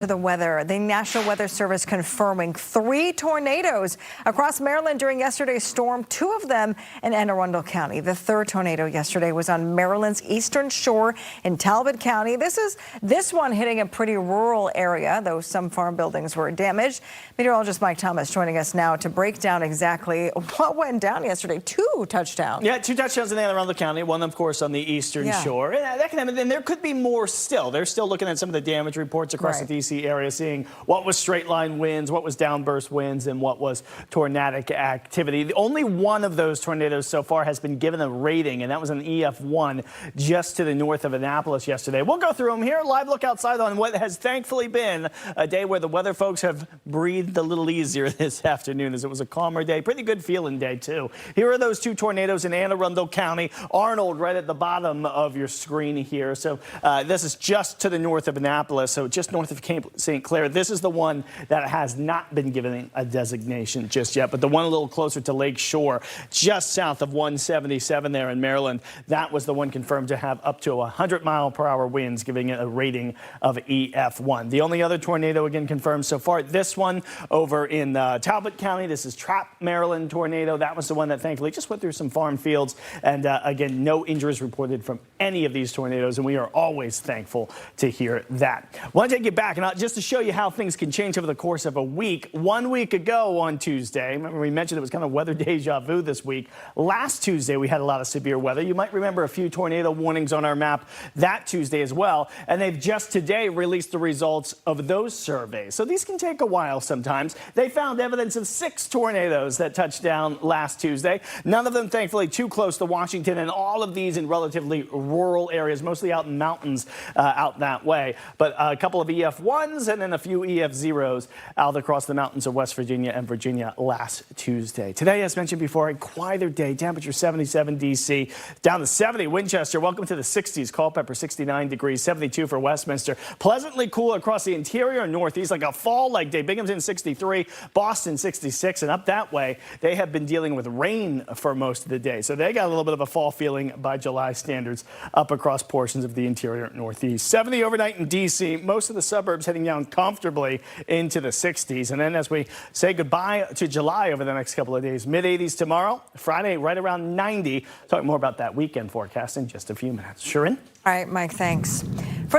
To the weather, the National Weather Service confirming 3 tornadoes across Maryland during yesterday's storm, 2 of them in Anne Arundel County. The 3rd tornado yesterday was on Maryland's eastern shore in Talbot County. This one hitting a pretty rural area, though some farm buildings were damaged. Meteorologist Mike Thomas joining us now to break down exactly what went down yesterday. 2 touchdowns. Yeah, 2 touchdowns in Anne Arundel County, one of course on the eastern shore. And that can happen, and there could be more still. They're still looking at some of the damage reports across the D.C. area, seeing what was straight line winds, what was downburst winds, and what was tornadic activity. The only one of those tornadoes so far has been given a rating, and that was an EF1 just to the north of Annapolis yesterday. We'll go through them here. Live look outside on what has thankfully been a day where the weather folks have breathed a little easier this afternoon, as it was a calmer day. Pretty good feeling day, too. Here are those 2 tornadoes in Anne Arundel County. Arnold right at the bottom of your screen here. So this is just to the north of Annapolis, so just north of St. Clair. This is the one that has not been given a designation just yet, but the one a little closer to Lake Shore, just south of 177 there in Maryland, that was the one confirmed to have up to 100-mile-per-hour winds, giving it a rating of EF1. The only other tornado, again, confirmed so far, this one over in Talbot County. This is Trap, Maryland tornado. That was the one that thankfully just went through some farm fields, and again, no injuries reported from any of these tornadoes, and we are always thankful to hear that. I want to take you back, and just to show you how things can change over the course of a week. 1 week ago on Tuesday, remember we mentioned it was kind of weather deja vu this week. Last Tuesday, we had a lot of severe weather. You might remember a few tornado warnings on our map that Tuesday as well. And they've just today released the results of those surveys. So these can take a while sometimes. They found evidence of 6 tornadoes that touched down last Tuesday. None of them, thankfully, too close to Washington, and all of these in relatively rural areas, mostly out in mountains out that way. But a couple of EF1s and then a few EF0s out across the mountains of West Virginia and Virginia last Tuesday. Today, as mentioned before, a quieter day. Temperature 77 D.C., down to 70 Winchester. Welcome to the 60s. Culpeper 69 degrees, 72 for Westminster. Pleasantly cool across the interior and northeast, like a fall-like day. Binghamton 63, Boston 66, and up that way, they have been dealing with rain for most of the day. So they got a little bit of a fall feeling by July standards up across portions of the interior northeast. 70 overnight in D.C., most of the suburbs heading down comfortably into the 60s. And then as we say goodbye to July over the next couple of days, mid-80s tomorrow, Friday right around 90. Talk more about that weekend forecast in just a few minutes. Sharon? All right, Mike, thanks. For the